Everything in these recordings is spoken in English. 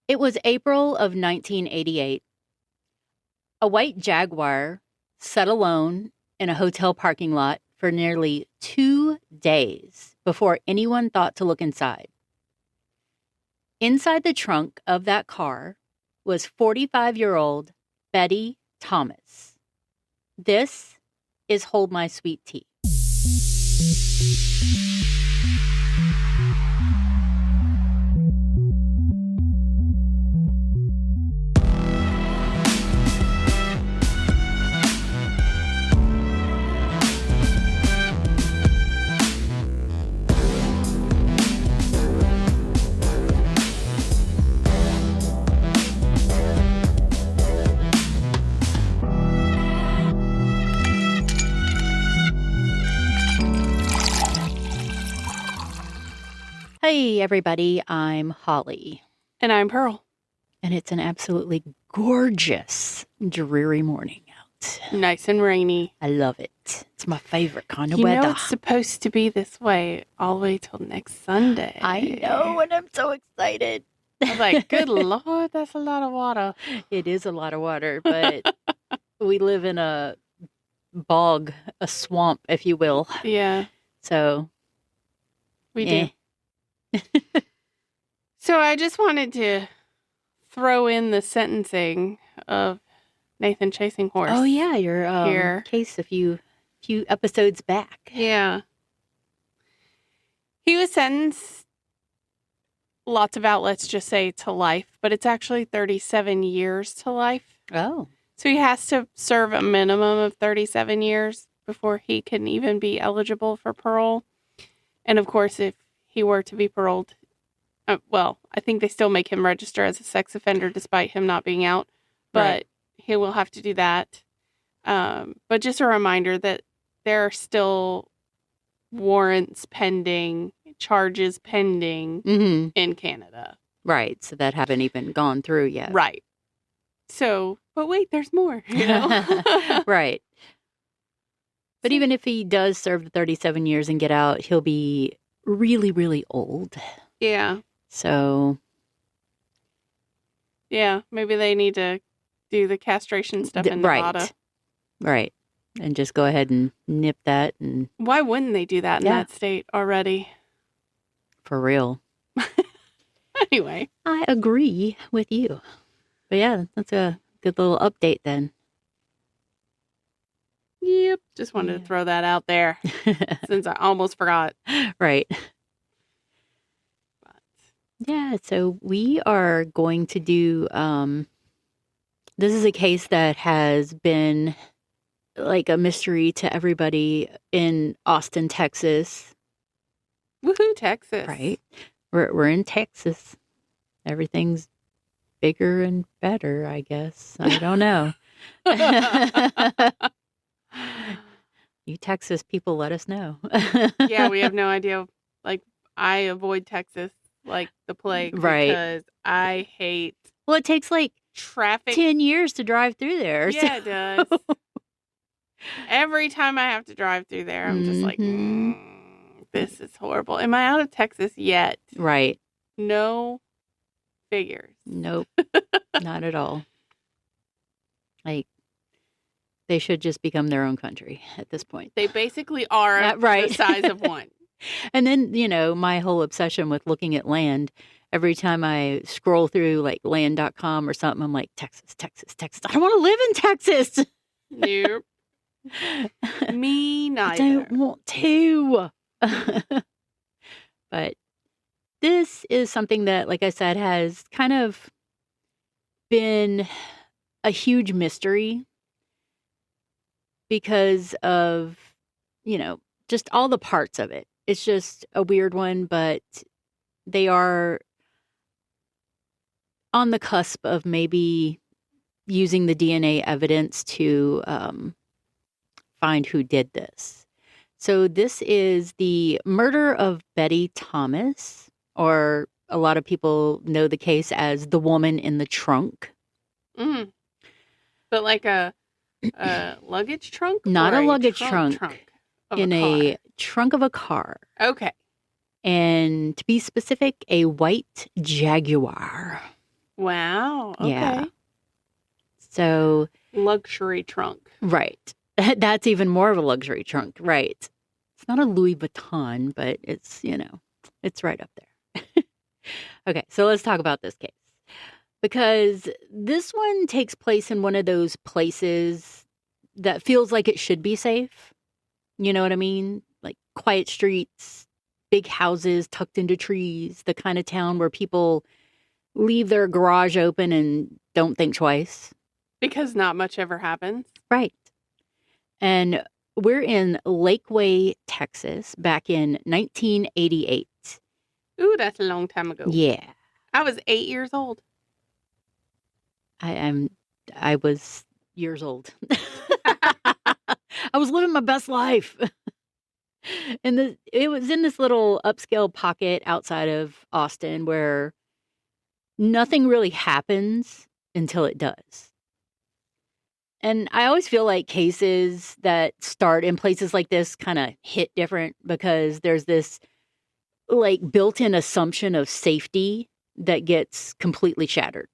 It was April of 1988. A white Jaguar sat alone in a hotel parking lot for nearly 2 days before anyone thought to look inside. Inside the trunk of that car was 45-year-old Betty Thomas. This is Hold My Sweet Tea. Hey, everybody, I'm Holly. And I'm Pearl. And it's an absolutely gorgeous, dreary morning out. Nice and rainy. I love it. It's my favorite kind of You weather. know it's supposed to be this way all the way till next Sunday. I know, and I'm so excited. I was like, good Lord, that's a lot of water. It is a lot of water, but we live in a bog, a swamp, if you will. Yeah. So, we do. So I just wanted to throw in the sentencing of Nathan Chasing Horse. Oh, yeah, your here. Case a few episodes back. Yeah. He was sentenced, lots of outlets just say to life, but it's actually 37 years to life. Oh. So he has to serve a minimum of 37 years before he can even be eligible for parole. And of course, if he were to be paroled, I think they still make him register as a sex offender despite him not being out, but right. He will have to do that. But just a reminder that there are still warrants pending, charges pending in Canada. Right. So that haven't even gone through yet. Right. So, but wait, there's more, you know? Right. But even if he does serve the 37 years and get out, he'll be really, really old. Yeah. So. Yeah, maybe they need to do the castration stuff in Nevada. Right. And just go ahead and nip that. And why wouldn't they do that in that state already? For real. Anyway. I agree with you. But yeah, that's a good little update then. Yep. Just wanted to throw that out there since I almost forgot. Right. Yeah, so we are going to do, this is a case that has been like a mystery to everybody in Austin, Texas. Woohoo, Texas. Right. We're in Texas. Everything's bigger and better, I guess. I don't know. You Texas people, let us know. Yeah, we have no idea. Like, I avoid Texas like the plague. Right. Because I hate... Well, it takes like traffic. 10 years to drive through there. Yeah, it does. Every time I have to drive through there, I'm just like, this is horrible. Am I out of Texas yet? Right. No figures. Nope. Not at all. Like, they should just become their own country at this point. They basically are the size of one. And then, you know, my whole obsession with looking at land, every time I scroll through like land.com or something, I'm like, Texas, Texas, Texas. I don't want to live in Texas. Nope. Me neither. I don't want to. But this is something that, like I said, has kind of been a huge mystery because of, you know, just all the parts of it. It's just a weird one, but they are on the cusp of maybe using the DNA evidence to find who did this. So this is the murder of Betty Thomas, or a lot of people know the case as the woman in the trunk. Mm. But like a luggage trunk? Not a luggage trunk. In a trunk of a car. Okay. And to be specific, a white Jaguar. Wow. Yeah. Okay. So, Luxury trunk. right. That's even more of a luxury trunk. Right. It's not a Louis Vuitton, but it's, it's right up there. Okay. So let's talk about this case because this one takes place in one of those places that feels like it should be safe. You know what I mean? Like quiet streets, big houses tucked into trees, the kind of town where people leave their garage open and don't think twice. Because not much ever happens. Right. And we're in Lakeway, Texas, back in 1988. Ooh, that's a long time ago. Yeah. I was 8 years old. I was years old. I was living my best life. And it was in this little upscale pocket outside of Austin where nothing really happens until it does. And I always feel like cases that start in places like this kind of hit different because there's this like built-in assumption of safety that gets completely shattered.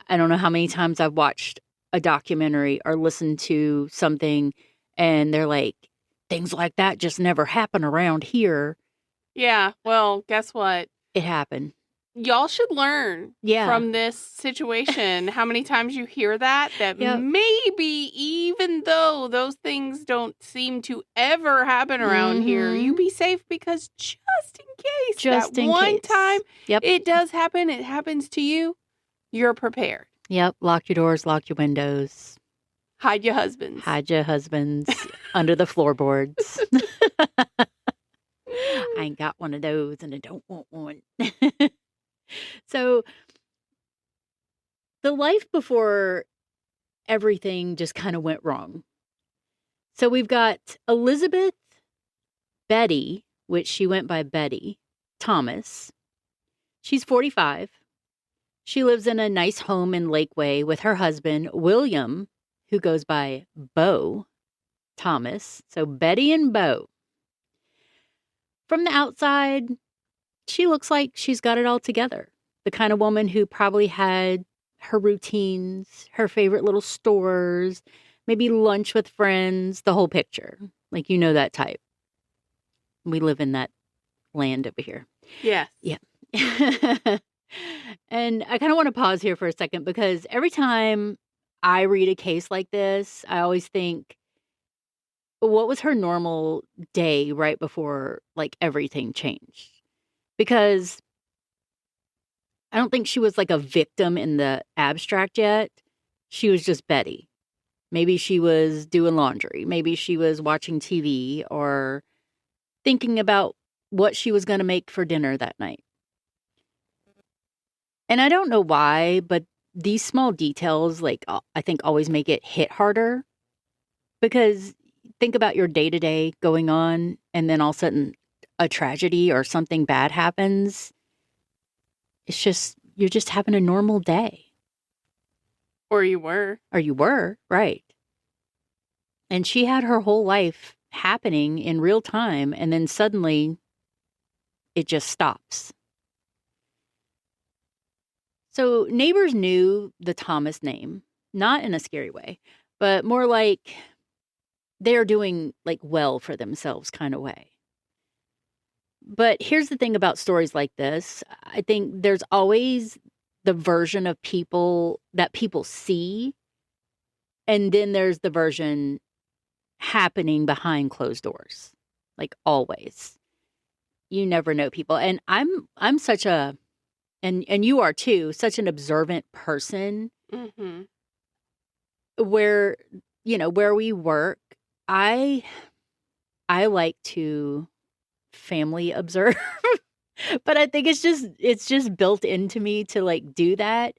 I don't know how many times I've watched a documentary or listened to something and they're like, things like that just never happen around here. Yeah. Well, guess what? It happened. Y'all should learn from this situation how many times you hear that maybe even though those things don't seem to ever happen around here, you be safe because just in case time it does happen, it happens to you, you're prepared. Yep. Lock your doors, lock your windows. Hide your husbands. Hide your husbands under the floorboards. I ain't got one of those and I don't want one. So the life before everything just kind of went wrong. So we've got Elizabeth Betty, which she went by Betty Thomas. She's 45. She lives in a nice home in Lakeway with her husband, William, who goes by Bo Thomas. So Betty and Bo. From the outside, she looks like she's got it all together. The kind of woman who probably had her routines, her favorite little stores, maybe lunch with friends, the whole picture. Like, that type. We live in that land over here. Yes. Yeah. And I kind of want to pause here for a second because every time I read a case like this, I always think, what was her normal day right before like everything changed? Because I don't think she was like a victim in the abstract yet. She was just Betty. Maybe she was doing laundry. Maybe she was watching TV or thinking about what she was going to make for dinner that night. And I don't know why, but these small details, like, I think always make it hit harder. Because think about your day-to-day going on and then all of a sudden a tragedy or something bad happens. It's just, you're just having a normal day. Or you were. Right. And she had her whole life happening in real time, and then suddenly it just stops. So neighbors knew the Thomas name, not in a scary way, but more like they're doing like well for themselves kind of way. But here's the thing about stories like this. I think there's always the version of people that people see. And then there's the version happening behind closed doors. Like always. You never know people. And I'm such a, and you are too, such an observant person. Mm-hmm. Where, where we work, I like to family observe. But I think it's just built into me to like do that.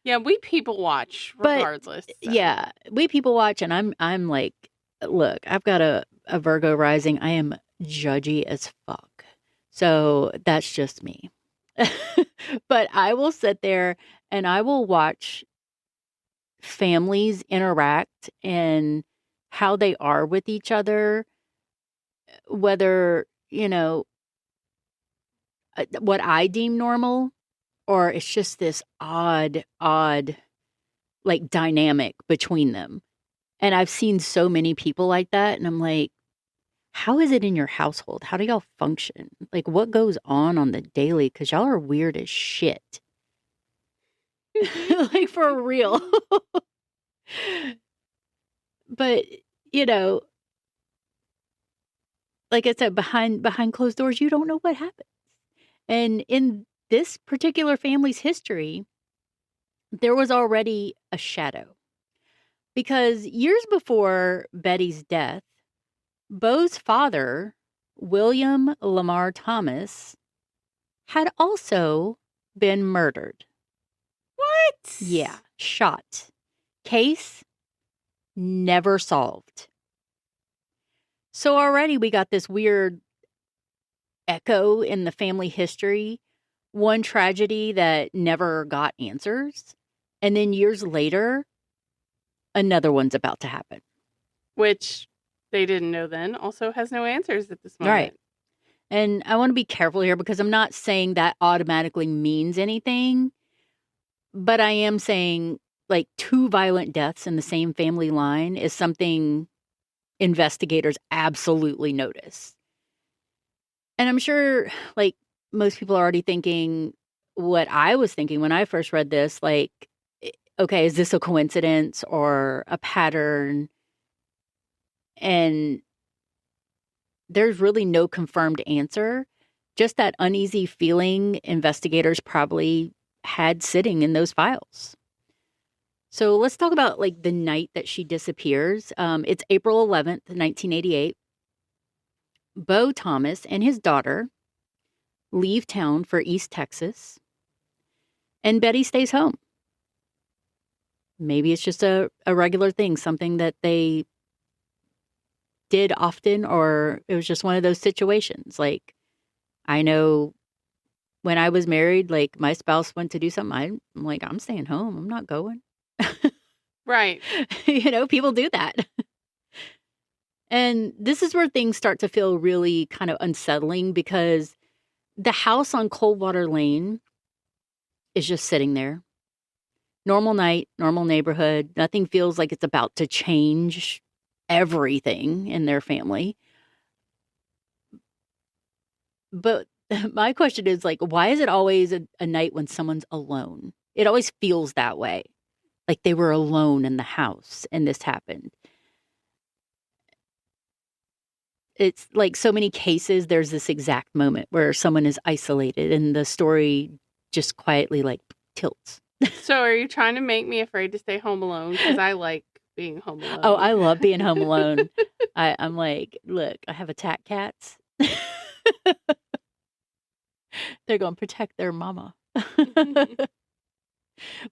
Yeah, we people watch regardless. But, yeah, we people watch, and I'm like, look, I've got a Virgo rising. I am judgy as fuck. So that's just me. But I will sit there and I will watch families interact and how they are with each other, whether, what I deem normal or it's just this odd, like, dynamic between them. And I've seen so many people like that, and I'm like, how is it in your household? How do y'all function? Like, what goes on the daily? Because y'all are weird as shit. Like, for real. But, you know, like I said, behind closed doors, you don't know what happens. And in this particular family's history, there was already a shadow. Because years before Betty's death, Beau's father, William Lamar Thomas, had also been murdered. What? Yeah, shot. Case never solved. So already we got this weird echo in the family history, one tragedy that never got answers. And then years later, another one's about to happen. Which they didn't know then also has no answers at this moment. Right. And I want to be careful here because I'm not saying that automatically means anything, but I am saying like 2 violent deaths in the same family line is something investigators absolutely notice. And I'm sure like most people are already thinking what I was thinking when I first read this, like, okay, is this a coincidence or a pattern? And there's really no confirmed answer, just that uneasy feeling investigators probably had sitting in those files. So let's talk about like the night that she disappears. It's April 11th, 1988. Beau Thomas and his daughter leave town for East Texas, and Betty stays home. Maybe it's just a regular thing, something that they did often, or it was just one of those situations. Like, I know when I was married, like my spouse went to do something, I'm like, I'm staying home. I'm not going. Right. You know, people do that. And this is where things start to feel really kind of unsettling because the house on Coldwater Lane is just sitting there. Normal night, normal neighborhood. Nothing feels like it's about to change everything in their family. But my question is like, why is it always a night when someone's alone? It always feels that way. Like they were alone in the house and this happened. It's like so many cases, there's this exact moment where someone is isolated and the story just quietly like tilts. So are you trying to make me afraid to stay home alone? Because I like being home alone. Oh, I love being home alone. I'm like, look, I have attack cats. They're going to protect their mama.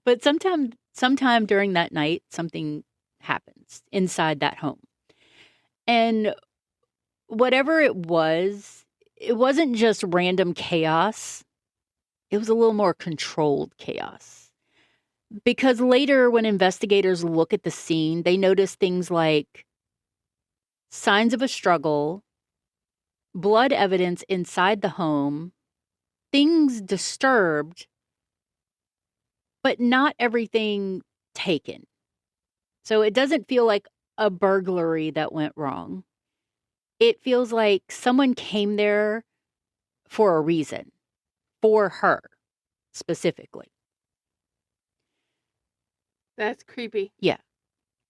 But sometime during that night, something happens inside that home. And whatever it wasn't just random chaos. It was a little more controlled chaos. Because later, when investigators look at the scene, they notice things like signs of a struggle, blood evidence inside the home, things disturbed, but not everything taken. So it doesn't feel like a burglary that went wrong. It feels like someone came there for a reason, for her specifically. That's creepy. Yeah.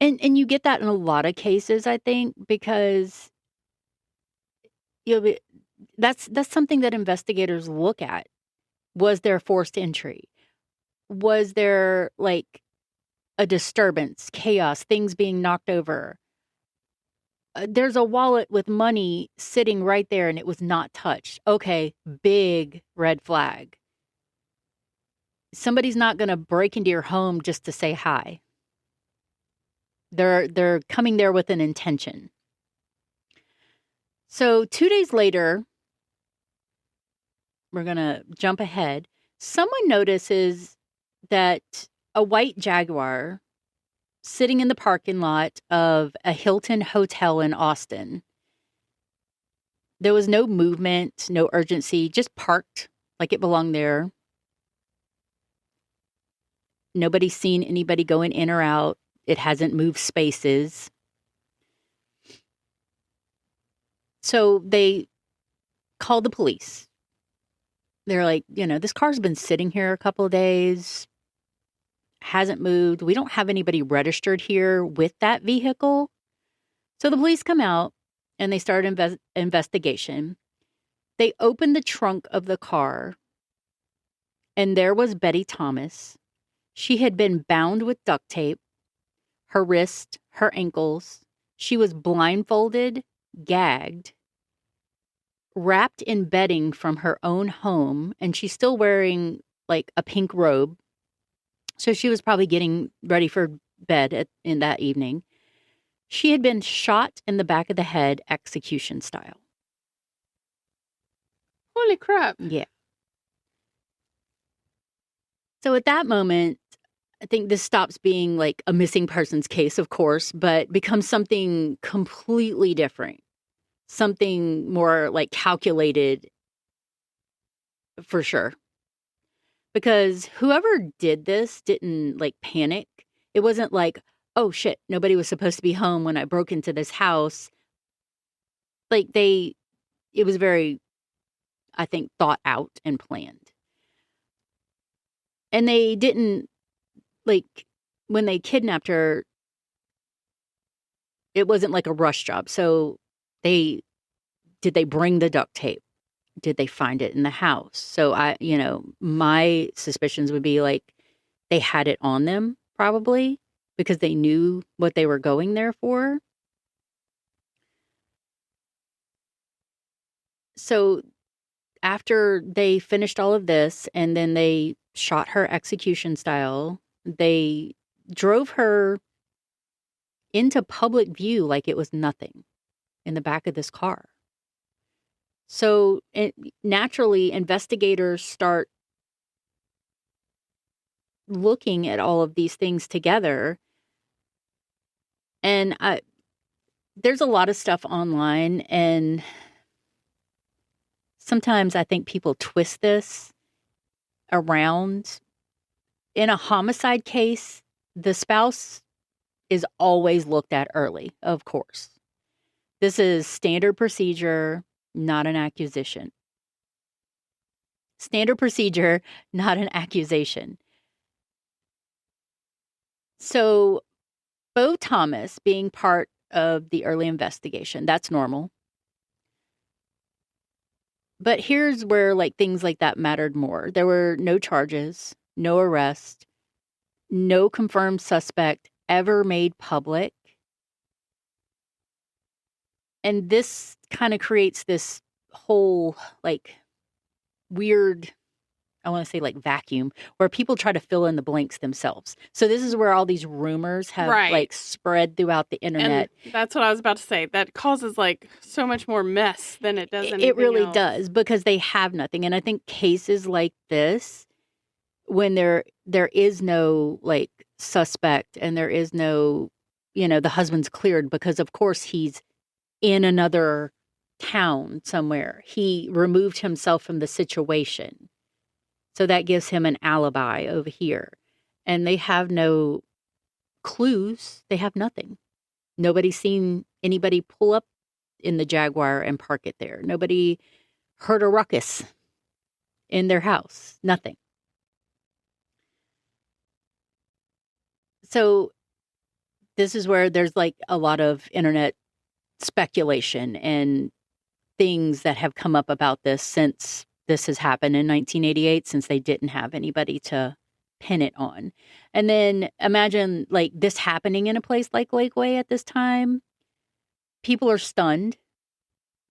And you get that in a lot of cases, I think, because that's something that investigators look at. Was there forced entry? Was there like a disturbance, chaos, things being knocked over? There's a wallet with money sitting right there and it was not touched. Okay, big red flag. Somebody's not going to break into your home just to say hi. They're coming there with an intention. So 2 days later, we're going to jump ahead. Someone notices that a white Jaguar sitting in the parking lot of a Hilton hotel in Austin. There was no movement, no urgency, just parked like it belonged there. Nobody's seen anybody going in or out. It hasn't moved spaces. So they called the police. They're like, this car's been sitting here a couple of days, hasn't moved. We don't have anybody registered here with that vehicle. So the police come out and they start investigation. They opened the trunk of the car, and there was Betty Thomas. She had been bound with duct tape, her wrist, her ankles. She was blindfolded, gagged, wrapped in bedding from her own home, and she's still wearing like a pink robe. So she was probably getting ready for bed in that evening. She had been shot in the back of the head, execution style. Holy crap. Yeah. So at that moment, I think this stops being like a missing persons case, of course, but becomes something completely different. Something more like calculated for sure. Because whoever did this didn't like panic. It wasn't like, oh shit, nobody was supposed to be home when I broke into this house. Like it was very, I think, thought out and planned. And they didn't, like, when they kidnapped her, it wasn't like a rush job. So did they bring the duct tape? Did they find it in the house? So my suspicions would be like they had it on them probably because they knew what they were going there for. So after they finished all of this and then they shot her execution style, they drove her into public view like it was nothing in the back of this car. So naturally, investigators start looking at all of these things together. And there's a lot of stuff online, and sometimes I think people twist this around. In a homicide case, the spouse is always looked at early, of course. This is standard procedure, not an accusation. Standard procedure, not an accusation. So, Bo Thomas being part of the early investigation, that's normal. But here's where like things like that mattered more. There were no charges, no arrest, no confirmed suspect ever made public. And this kind of creates this whole like weird, I want to say like vacuum, where people try to fill in the blanks themselves. So this is where all these rumors have like spread throughout the internet. And that's what I was about to say. That causes like so much more mess than it does anything It really else. does, because they have nothing. And I think cases like this, when there is no like suspect and there is no, the husband's cleared because of course he's in another town somewhere. He removed himself from the situation. So that gives him an alibi over here. And they have no clues. They have nothing. Nobody's seen anybody pull up in the Jaguar and park it there. Nobody heard a ruckus in their house. Nothing. So this is where there's like a lot of internet speculation and things that have come up about this since this has happened in 1988, since they didn't have anybody to pin it on. And then imagine like this happening in a place like Lakeway at this time. People are stunned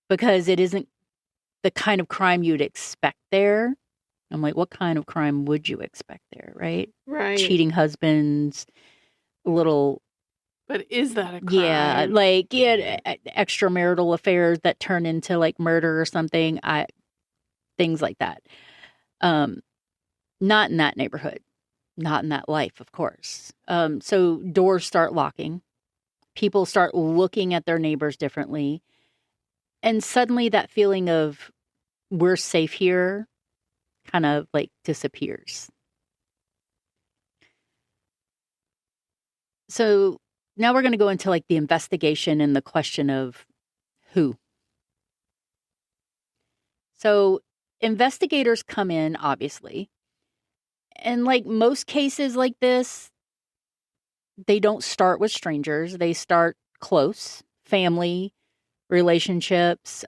because it isn't the kind of crime you'd expect there. I'm like, what kind of crime would you expect there, right? Right. Cheating husbands, little... But is that a crime? Yeah, like extramarital affairs that turn into like murder or something. Things like that. Not in that neighborhood, not in that life, of course. So doors start locking. People start looking at their neighbors differently. And suddenly that feeling of we're safe here kind of like disappears. So now we're going to go into like the investigation and the question of who. So investigators come in, obviously. And like most cases like this, they don't start with strangers. They start close, family, relationships,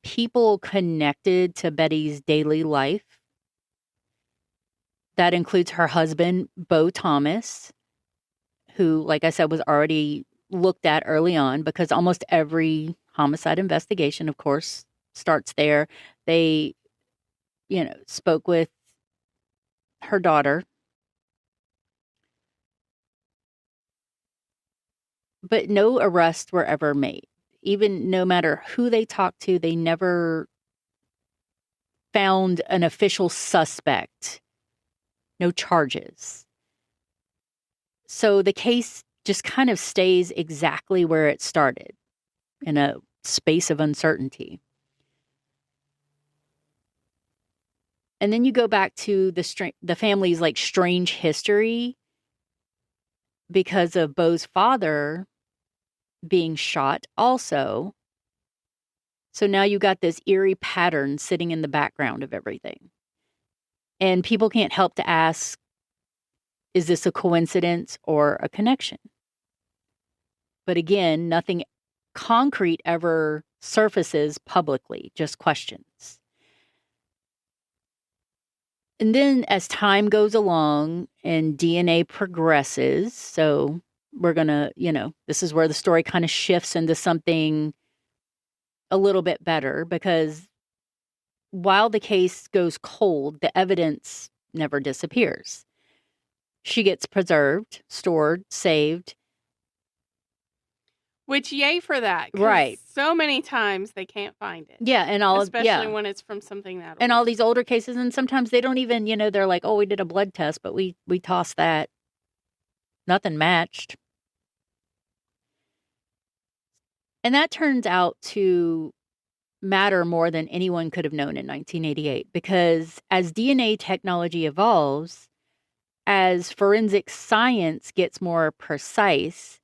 people connected to Betty's daily life. That includes her husband, Beau Thomas, who, like I said, was already looked at early on because almost every homicide investigation, of course, starts there. They, spoke with her daughter. But no arrests were ever made. Even no matter who they talked to, they never found an official suspect. No charges. So the case just kind of stays exactly where it started, in a space of uncertainty. And then you go back to the family's like strange history because of Beau's father being shot also. So now you got this eerie pattern sitting in the background of everything. And people can't help to ask, is this a coincidence or a connection? But again, nothing concrete ever surfaces publicly, just questions. And then as time goes along and DNA progresses, so we're going to, this is where the story kind of shifts into something a little bit better, because while the case goes cold, the evidence never disappears. She gets preserved, stored, saved. Which, yay for that. 'Cause Right. so many times they can't find it. Yeah, and especially when it's from something that old. And all these older cases, and sometimes they don't even, they're like, oh, we did a blood test, but we tossed that. Nothing matched. And that turns out to matter more than anyone could have known in 1988, because as DNA technology evolves, as forensic science gets more precise,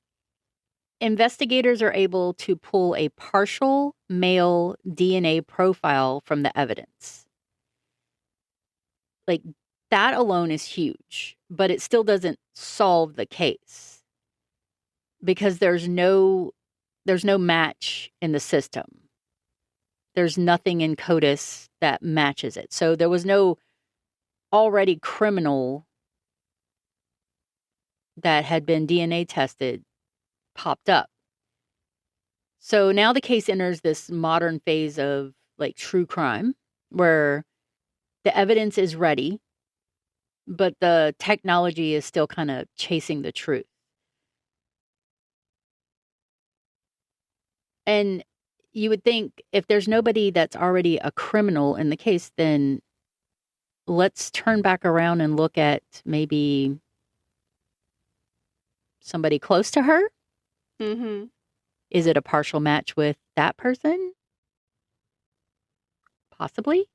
investigators are able to pull a partial male DNA profile from the evidence. Like, that alone is huge, but it still doesn't solve the case because there's no match in the system. There's nothing in CODIS that matches it. So there was no already criminal that had been DNA tested popped up. So now the case enters this modern phase of like true crime where the evidence is ready, but the technology is still kind of chasing the truth. And you would think if there's nobody that's already a criminal in the case, then let's turn back around and look at maybe somebody close to her. Mm-hmm. Is it a partial match with that person? Possibly.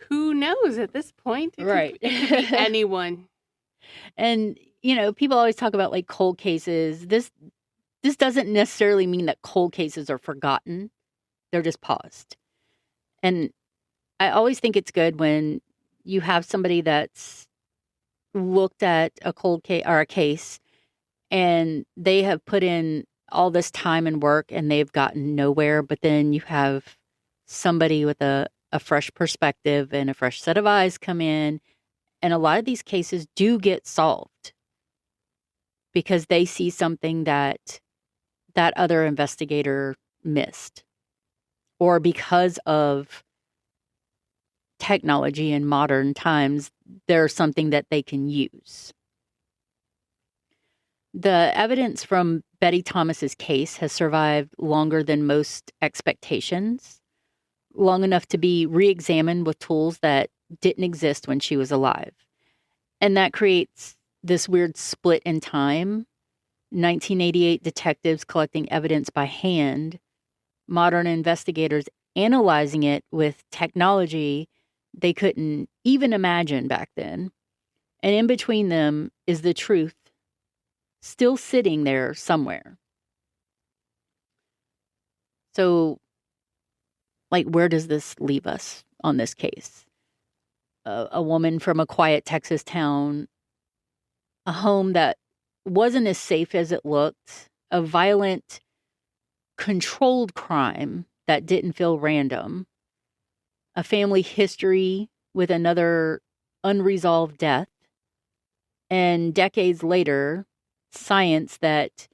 Who knows at this point? Right. It could be anyone. And, people always talk about like cold cases. This doesn't necessarily mean that cold cases are forgotten. They're just paused. And I always think it's good when you have somebody that's looked at a cold case or a case and they have put in all this time and work and they've gotten nowhere. But then you have somebody with a fresh perspective and a fresh set of eyes come in. And a lot of these cases do get solved because they see something that other investigator missed, or because of technology in modern times, there's something that they can use. The evidence from Betty Thomas's case has survived longer than most expectations, long enough to be re-examined with tools that didn't exist when she was alive. And that creates this weird split in time. 1988 detectives collecting evidence by hand, modern investigators analyzing it with technology they couldn't even imagine back then. And in between them is the truth still sitting there somewhere. So, like, where does this leave us on this case? A woman from a quiet Texas town, a home that wasn't as safe as it looked, a violent, controlled crime that didn't feel random, a family history with another unresolved death, and decades later, science that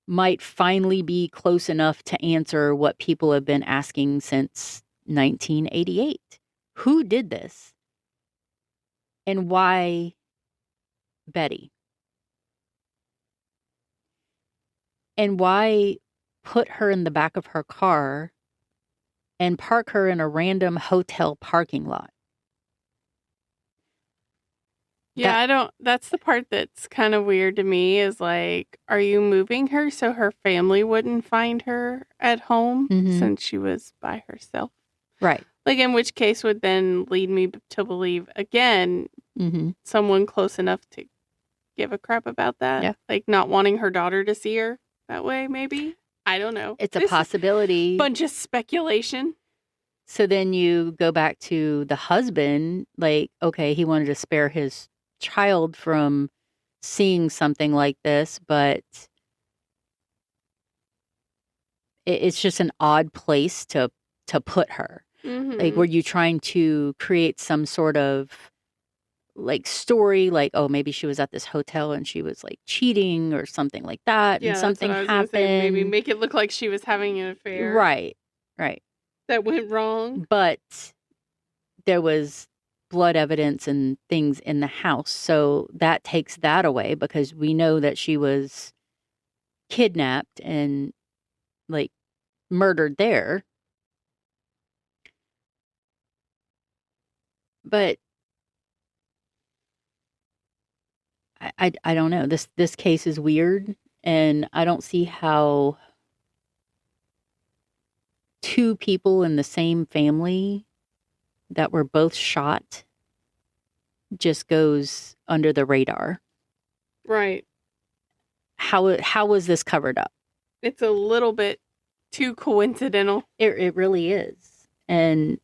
might finally be close enough to answer what people have been asking since 1988. Who did this? And why Betty? And why put her in the back of her car and park her in a random hotel parking lot? Yeah, that's the part that's kind of weird to me is like, are you moving her so her family wouldn't find her at home since she was by herself? Right. Like, in which case would then lead me to believe, again, someone close enough to give a crap about that. Yeah. Like, not wanting her daughter to see her that way, maybe? I don't know. It's a possibility. Bunch of speculation. So then you go back to the husband, like, okay, he wanted to spare his child from seeing something like this, but it's just an odd place to put her. Like, were you trying to create some sort of like story, like, oh, maybe she was at this hotel and she was like cheating or something like that, and something happened. Maybe make it look like she was having an affair. Right. That went wrong. But there was blood evidence and things in the house, so that takes that away because we know that she was kidnapped and like murdered there. But I don't know. This case is weird, and I don't see how two people in the same family that were both shot just goes under the radar. Right. How was this covered up? It's a little bit too coincidental. It really is. And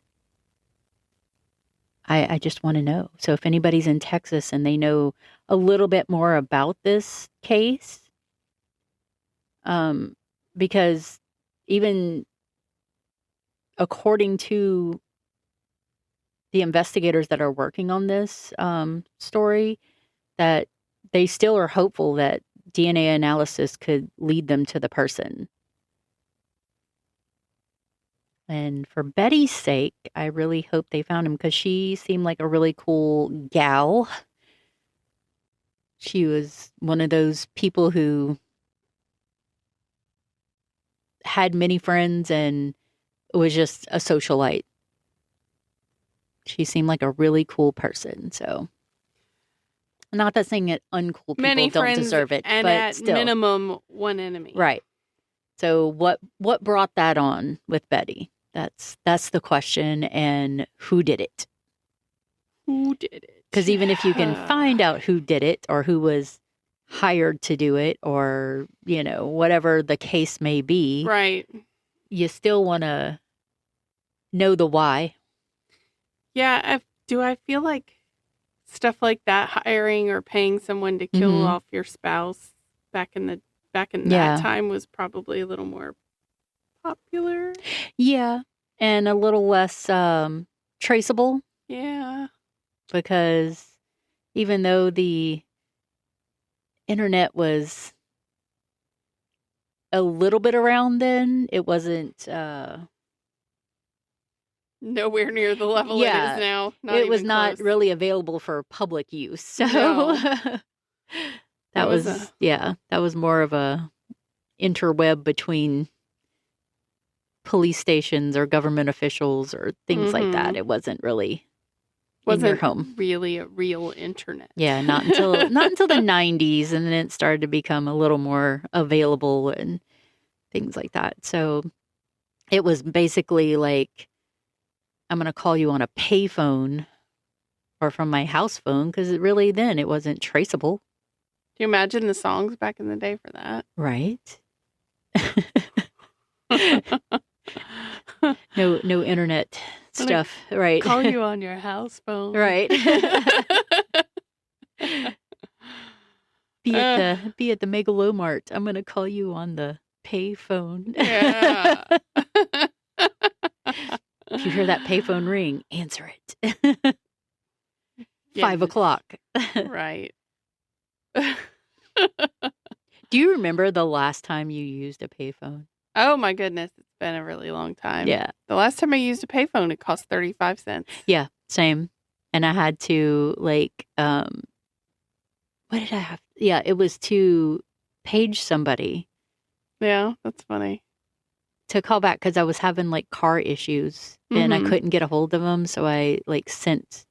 I just want to know. So if anybody's in Texas and they know a little bit more about this case, because even according to the investigators that are working on this story, that they still are hopeful that DNA analysis could lead them to the person. And for Betty's sake, I really hope they found him because she seemed like a really cool gal. She was one of those people who had many friends and was just a socialite. She seemed like a really cool person. So, not that saying that uncool people Many don't friends deserve it, and but at still. minimum one enemy. Right. So what brought that on with Betty? That's the question, and who did it? Who did it? Because even if you can find out who did it or who was hired to do it or, whatever the case may be, right, you still want to know the why. Yeah, I feel like stuff like that, hiring or paying someone to kill off your spouse back in that time was probably a little more popular. Yeah, and a little less traceable. Yeah. Because even though the internet was a little bit around then, it wasn't nowhere near the level it is now. It was not really available for public use. So No. that was more of a interweb between police stations or government officials or things like that. It wasn't really in your home. Really a real internet. Yeah, not until the 90s, and then it started to become a little more available and things like that. So it was basically like, I'm going to call you on a payphone or from my house phone because really then it wasn't traceable. Do you imagine the songs back in the day for that? Right. No internet stuff. Right. Call you on your house phone. Right. Be at the Megalomart. I'm gonna call you on the pay phone. Yeah. If you hear that payphone ring, answer it. 5 o'clock. Right. Do you remember the last time you used a payphone? Oh my goodness, it's been a really long time. Yeah. The last time I used a payphone, it cost 35 cents. Yeah, same. And I had to what did I have? Yeah, it was to page somebody. Yeah, that's funny. To call back because I was having like car issues and I couldn't get a hold of them, so I like sent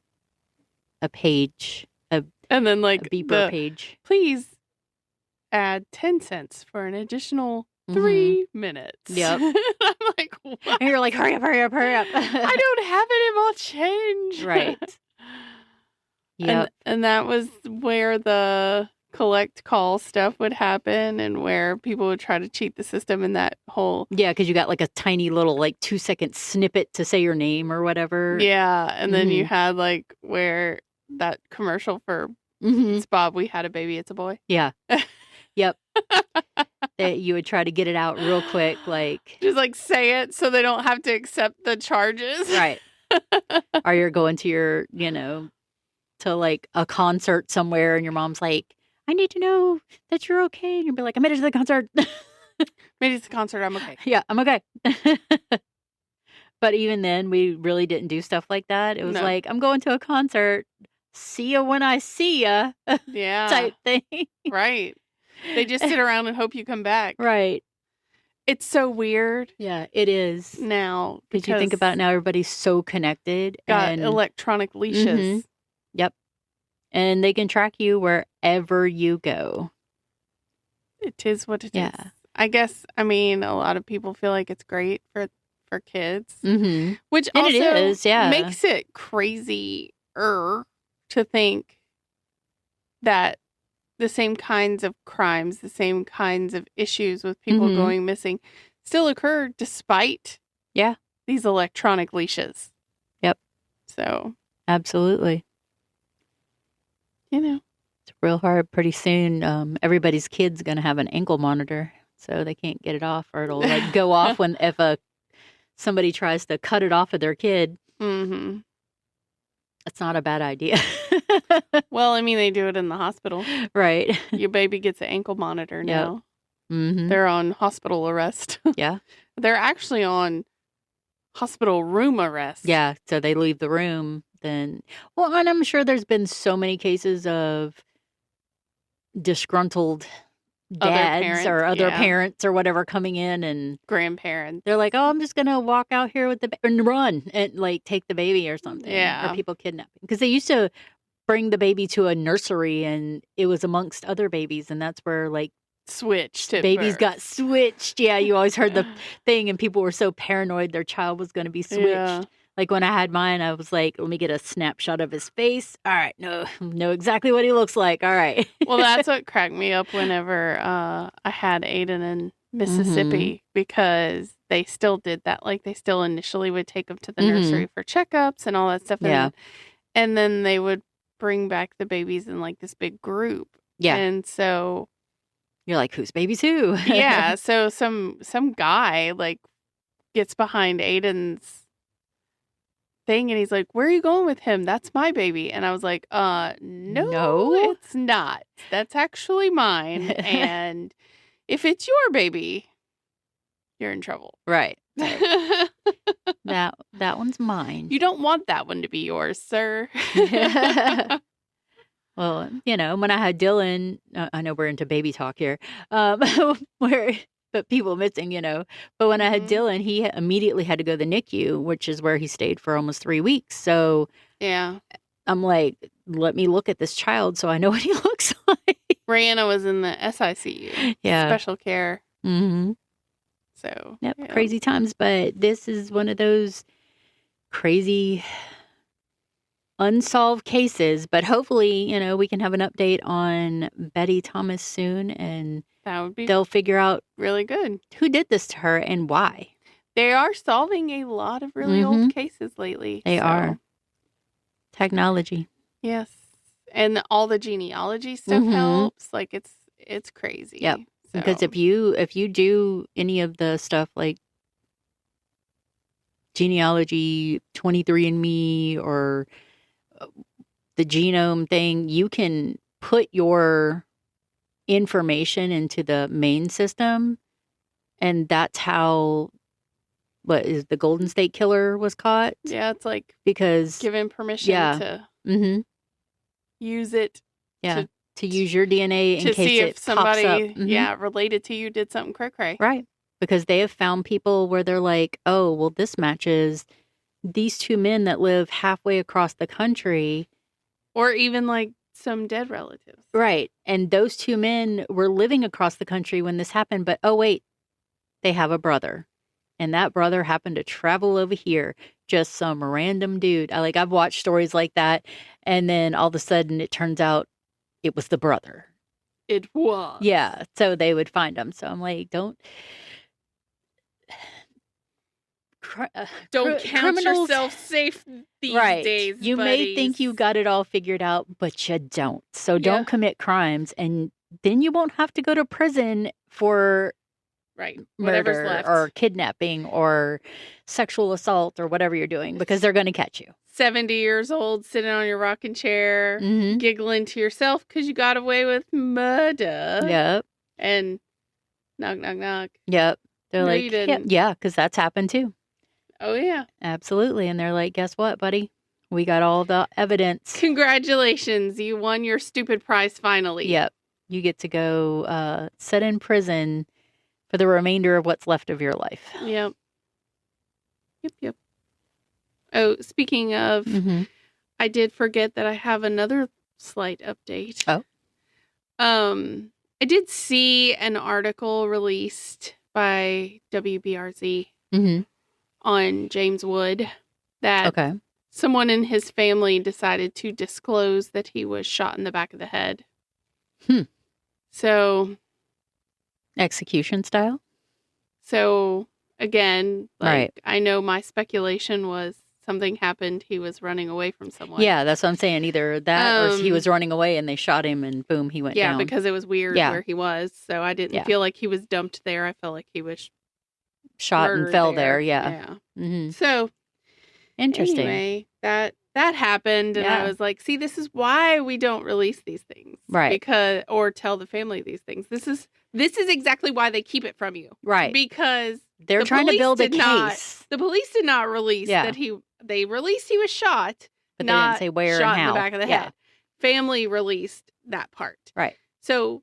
a page, and then like a beeper page. Please add 10 cents for an additional 3 minutes. Yep. I'm like, what? And you're like, hurry up. I don't have it. It will change. Right. Yeah. And that was where the collect call stuff would happen and where people would try to cheat the system in that whole... Yeah, because you got like a tiny little like 2-second snippet to say your name or whatever. Yeah, and then you had like where that commercial for It's Bob, we had a baby, it's a boy. Yeah. Yep. That you would try to get it out real quick, like... Just like say it so they don't have to accept the charges. Right. Or you're going to your, to like a concert somewhere and your mom's like, I need to know that you're okay. And you'll be like, I made it to the concert. Made it to the concert, I'm okay. Yeah, I'm okay. But even then, we really didn't do stuff like that. It was like, I'm going to a concert. See ya when I see ya. Yeah. Type thing. Right. They just sit around and hope you come back. Right. It's so weird. Yeah, it is. Now. Because you think about it, now everybody's so connected. Got electronic leashes. Yep. And they can track you wherever you go. It is what it is. I guess, a lot of people feel like it's great for kids. Which and also it is, makes it crazier to think that the same kinds of crimes, the same kinds of issues with people going missing still occur despite these electronic leashes. Yep. So. Absolutely. It's real hard. Pretty soon, everybody's kid's going to have an ankle monitor, so they can't get it off, or it'll like go off if somebody tries to cut it off of their kid. That's not a bad idea. Well, they do it in the hospital. Right. Your baby gets an ankle monitor now. They're on hospital arrest. Yeah. They're actually on hospital room arrest. Yeah. So they leave the room. And I'm sure there's been so many cases of disgruntled dads or other parents or whatever coming in and grandparents. They're like, oh, I'm just going to walk out here with and run and like take the baby or something. Yeah. Or people kidnapping. Because they used to bring the baby to a nursery and it was amongst other babies. And that's where like switched. Babies got switched. Yeah. You always heard the thing and people were so paranoid their child was going to be switched. Yeah. Like when I had mine, I was like, let me get a snapshot of his face. All right. Know exactly what he looks like. All right. Well, that's what cracked me up whenever I had Aiden in Mississippi because they still did that. Like they still initially would take him to the nursery for checkups and all that stuff. And then they would bring back the babies in like this big group. Yeah. And so. You're like, whose baby's who? Yeah. So some guy like gets behind Aiden's thing and he's like, where are you going with him? That's my baby. And I was like, no, it's not. That's actually mine. And if it's your baby, you're in trouble. Right. That one's mine. You don't want that one to be yours, sir. Well, when I had Dylan, I know we're into baby talk here, but people missing, But when I had Dylan, he immediately had to go to the NICU, which is where he stayed for almost 3 weeks. So yeah, I'm like, let me look at this child so I know what he looks like. Brianna was in the SICU, special care. So crazy times. But this is one of those crazy, unsolved cases, but hopefully, we can have an update on Betty Thomas soon, and That would be they'll figure out really good. who did this to her and why. They are solving a lot of really old cases lately. They are. Technology. Yes. And all the genealogy stuff helps. Like it's crazy. Yep. So. Because if you do any of the stuff like genealogy, 23andMe, or the genome thing, you can put your information into the main system, and that's how the Golden State Killer was caught. Yeah, it's like because given permission to use it. Yeah, to use your DNA in to case see it if somebody, pops up. related to you did something cray-cray. Right. Because they have found people where they're like, oh, well, this matches these two men that live halfway across the country. Or even like some dead relatives. Right. And those two men were living across the country when this happened. But, oh, wait, they have a brother. And that brother happened to travel over here. Just some random dude. I've watched stories like that. And then all of a sudden it turns out it was the brother. It was. Yeah. So they would find him. So I'm like, don't count yourself safe these days. You may think you got it all figured out, but you don't. So don't commit crimes, and then you won't have to go to prison for whatever's left, or kidnapping or sexual assault or whatever you're doing, because they're going to catch you. 70 years old, sitting on your rocking chair, giggling to yourself because you got away with murder. Yep. And knock, knock, knock. Yep. They're No, like, you didn't. yeah, because that's happened too. Oh, yeah. Absolutely. And they're like, guess what, buddy? We got all the evidence. Congratulations. You won your stupid prize finally. Yep. You get to go sit in prison for the remainder of what's left of your life. Yep. Yep. Oh, speaking of, I did forget that I have another slight update. Oh. I did see an article released by WBRZ on James Wood that someone in his family decided to disclose that he was shot in the back of the head. So. Execution style? So, again, I know my speculation was something happened. He was running away from someone. Yeah, that's what I'm saying. Either that or he was running away and they shot him and boom, he went down. Yeah, because it was weird where he was. So I didn't feel like he was dumped there. I felt like he was shot and fell there. Yeah. So, interesting. Anyway, that happened. And I was like, see, this is why we don't release these things. Right. Or tell the family these things. This is exactly why they keep it from you. Right. Because they're trying to build a case. The police did not release that they released he was shot, but they didn't say where shot and how. In the back of the head. Family released that part. Right. So,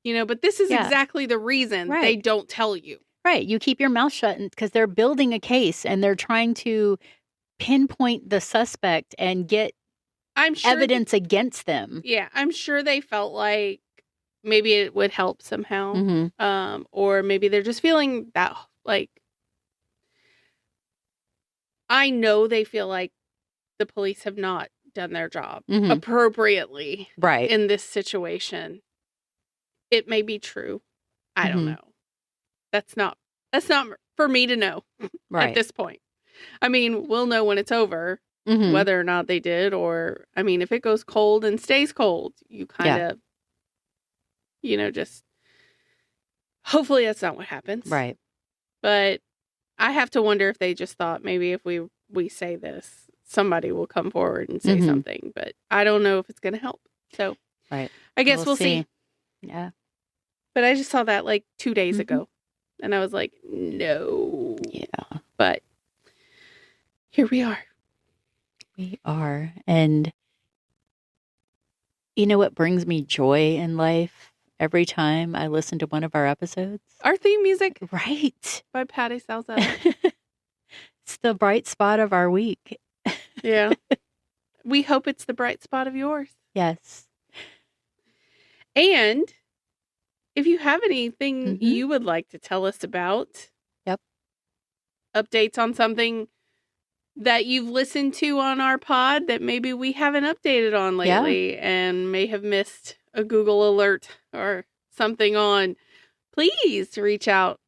but this is exactly the reason they don't tell you. Right. You keep your mouth shut because they're building a case and they're trying to pinpoint the suspect and get evidence against them. Yeah. I'm sure they felt like maybe it would help somehow. Or maybe they're just feeling that, I know they feel like the police have not done their job appropriately in this situation. It may be true. I don't know. That's not for me to know at this point. I mean, we'll know when it's over whether or not they did, or, if it goes cold and stays cold, you kind of, just hopefully that's not what happens. Right. But I have to wonder if they just thought maybe if we say this, somebody will come forward and say something, but I don't know if it's going to help. So I guess we'll see. Yeah. But I just saw that 2 days ago and I was like, no. Yeah. But here we are. We are. And you know what brings me joy in life every time I listen to one of our episodes? Our theme music. Right. By Patty Salzetta. It's the bright spot of our week. Yeah. We hope it's the bright spot of yours. Yes. And if you have anything you would like to tell us about, Yep. Updates on something that you've listened to on our pod that maybe we haven't updated on lately and may have missed a Google alert or something on, please reach out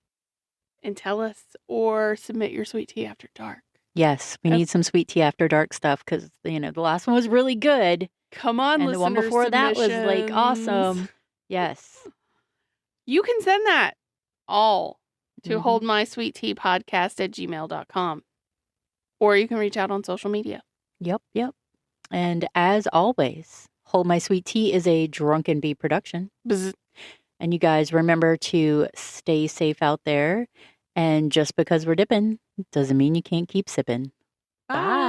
and tell us or submit your sweet tea after dark. Yes, we need some sweet tea after dark stuff because, the last one was really good. Come on, and the one before that was like awesome. Yes. You can send that all to holdmysweetteapodcast@gmail.com. Or you can reach out on social media. Yep. And as always, Hold My Sweet Tea is a Drunken Bee production. Bzz. And you guys remember to stay safe out there. And just because we're dipping doesn't mean you can't keep sipping. Bye.